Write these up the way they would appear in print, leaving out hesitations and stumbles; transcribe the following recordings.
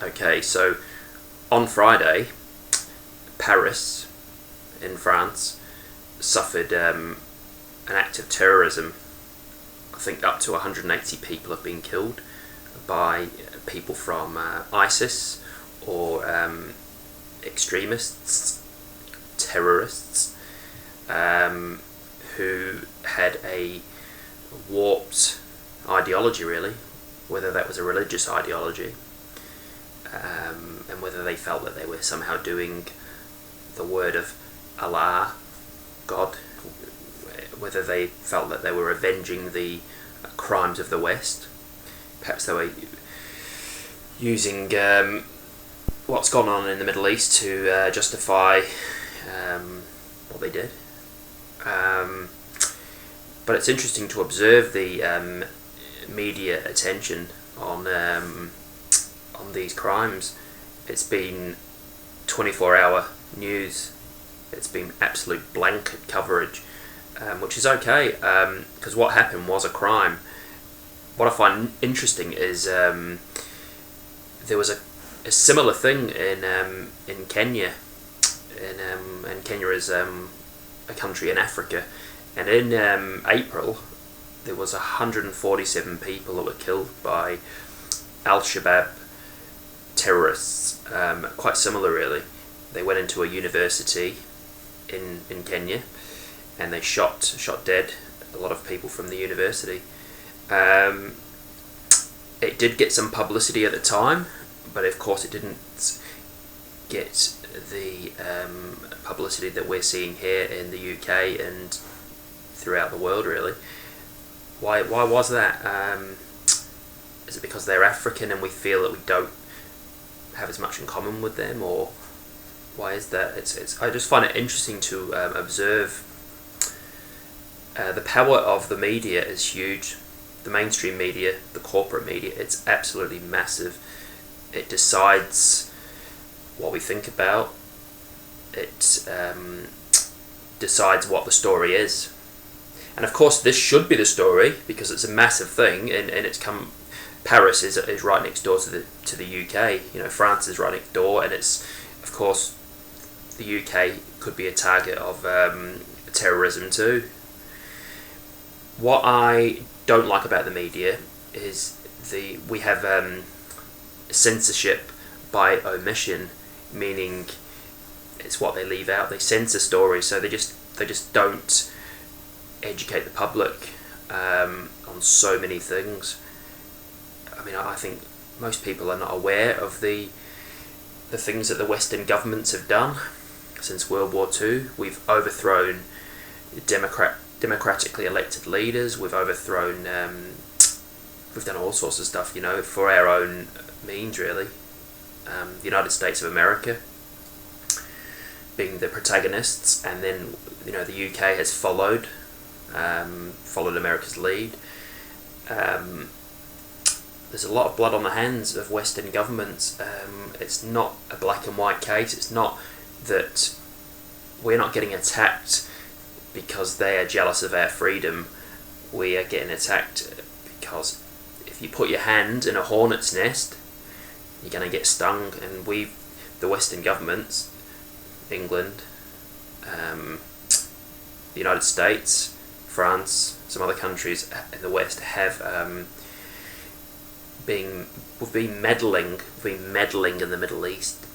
Okay, so on Friday, Paris in France suffered an act of terrorism. I think up to 180 people have been killed by people from ISIS or extremists, terrorists, who had a warped ideology, really, whether that was a religious ideology, and whether they felt that they were somehow doing the word of Allah, God, whether they felt that they were avenging the crimes of the West. Perhaps they were using what's gone on in the Middle East to justify what they did. But it's interesting to observe the media attention on these crimes. It's been 24-hour news. It's been absolute blanket coverage, which is okay, because what happened was a crime. What I find interesting is there was a similar thing in Kenya, and Kenya is a country in Africa, and in April there was 147 people that were killed by Al-Shabaab terrorists. Quite similar, really. They went into a university in Kenya, and they shot dead a lot of people from the university. It did get some publicity at the time, but of course it didn't get the publicity that we're seeing here in the UK and throughout the world, really. Why was that? Is it because they're African and we feel that we don't have as much in common with them, or why is that? I just find it interesting to observe. The power of the media is huge. The mainstream media, the corporate media, it's absolutely massive. It decides what we think about. It decides what the story is. And of course this should be the story because it's a massive thing, and it's come. Paris is right next door to the UK. You know, France is right next door, and it's, of course, the UK could be a target of terrorism too. What I don't like about the media is we have censorship by omission, meaning it's what they leave out. They censor stories, so they just don't educate the public on so many things. I mean, I think most people are not aware of the things that the Western governments have done since World War II. We've overthrown democratically elected leaders. We've overthrown. We've done all sorts of stuff, you know, for our own means, really. The United States of America being the protagonists, and then, you know, the UK has followed America's lead. There's a lot of blood on the hands of Western governments. It's not a black and white case. It's not that we're not getting attacked because they are jealous of our freedom. We are getting attacked because if you put your hand in a hornet's nest, you're going to get stung. And the Western governments, England, the United States, France, some other countries in the West have we've been meddling in the Middle East.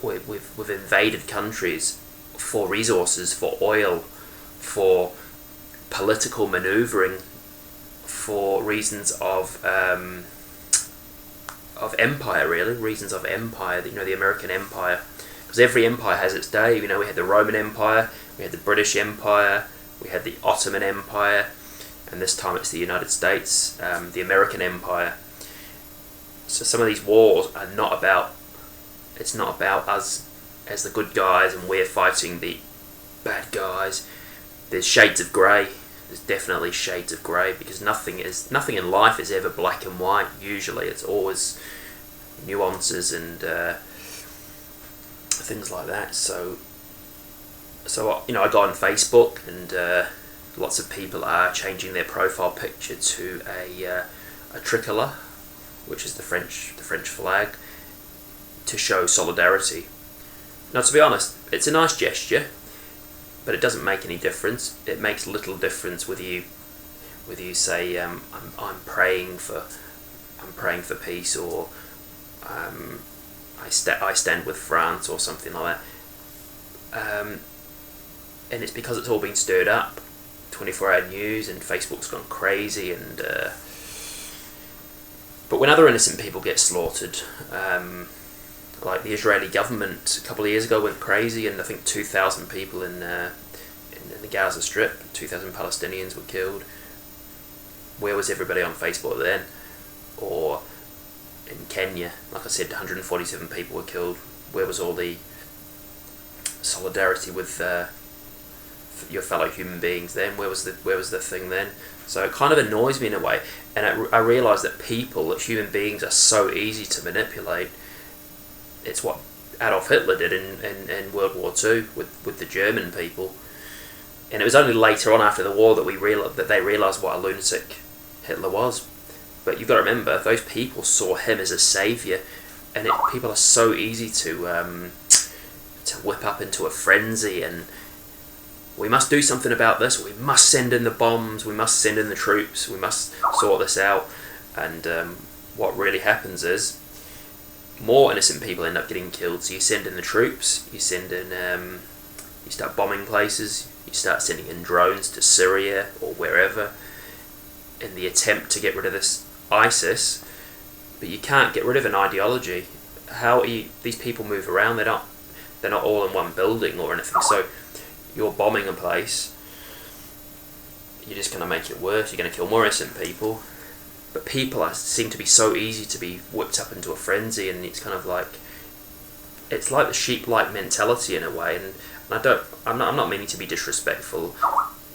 We've invaded countries for resources, for oil, for political manoeuvring, for reasons of empire, really, reasons of empire. You know, the American empire, because every empire has its day. You know, we had the Roman Empire, we had the British Empire, we had the Ottoman Empire, and this time it's the United States, the American Empire. So some of these wars are not about. It's not about us as the good guys and we're fighting the bad guys. There's shades of grey. There's definitely shades of grey, because nothing in life is ever black and white. Usually, it's always nuances and things like that. So you know, I go on Facebook, and lots of people are changing their profile picture to a tricolour which is the French flag, to show solidarity. Now, to be honest, it's a nice gesture, but it doesn't make any difference. It makes little difference whether you say I'm praying for peace, or I stand with France, or something like that. And it's because it's all been stirred up. 24-hour news, and Facebook's gone crazy, and but when other innocent people get slaughtered, like the Israeli government a couple of years ago went crazy, and I think 2,000 people in the Gaza Strip, 2,000 Palestinians were killed. Where was everybody on Facebook then? Or in Kenya, like I said, 147 people were killed. Where was all the solidarity with your fellow human beings then? Where was the thing then? So it kind of annoys me in a way, and I realise that human beings, are so easy to manipulate. It's what Adolf Hitler did in World War II with the German people, and it was only later on after the war that they realised what a lunatic Hitler was. But you've got to remember, those people saw him as a saviour, and people are so easy to whip up into a frenzy, and we must do something about this, we must send in the bombs, we must send in the troops, we must sort this out. And what really happens is more innocent people end up getting killed. So you send in the troops, you send in, you start bombing places, you start sending in drones to Syria or wherever in the attempt to get rid of this ISIS. But you can't get rid of an ideology. These people move around, they're not all in one building or anything. So you're bombing a place, you're just going to make it worse, you're going to kill more innocent people. But people seem to be so easy to be whipped up into a frenzy, and it's kind of like, it's like the sheep-like mentality in a way. And I'm not meaning to be disrespectful.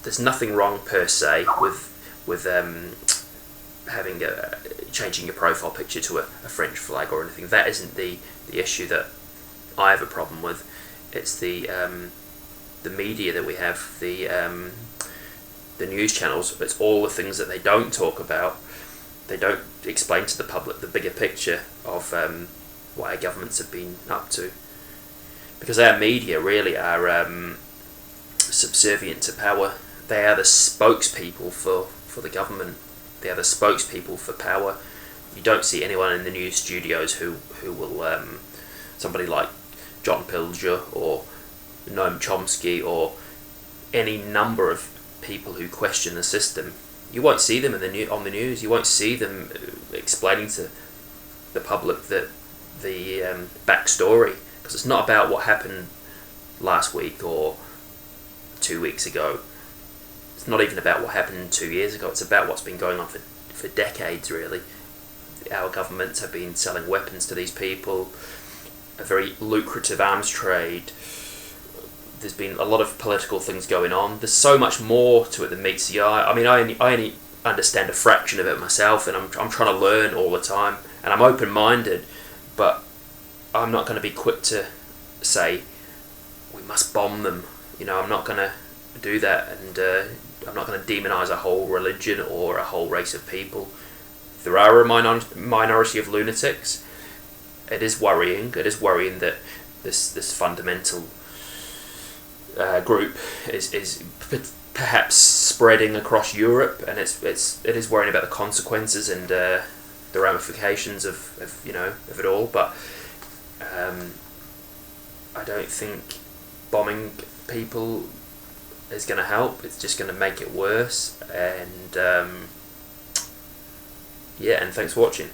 There's nothing wrong per se with changing your profile picture to a French flag or anything. That isn't the issue that I have a problem with. It's the media that we have, the news channels. It's all the things that they don't talk about. They don't explain to the public the bigger picture of what our governments have been up to. Because our media really are subservient to power. They are the spokespeople for the government. They are the spokespeople for power. You don't see anyone in the news studios who will, somebody like John Pilger or Noam Chomsky or any number of people who question the system. You won't see them on the news. You won't see them explaining to the public the backstory, because it's not about what happened last week or 2 weeks ago. It's not even about what happened 2 years ago. It's about what's been going on for decades, really. Our governments have been selling weapons to these people, a very lucrative arms trade. There's been a lot of political things going on. There's so much more to it than meets the eye. I mean, I only understand a fraction of it myself, and I'm trying to learn all the time, and I'm open-minded, but I'm not going to be quick to say we must bomb them. I'm not going to do that, and I'm not going to demonise a whole religion or a whole race of people. There are a minority of lunatics. It is worrying. It is worrying that this fundamental group is perhaps spreading across Europe, and it is worrying about the consequences and the ramifications of it all. But I don't think bombing people is going to help. It's just going to make it worse. And and thanks for watching.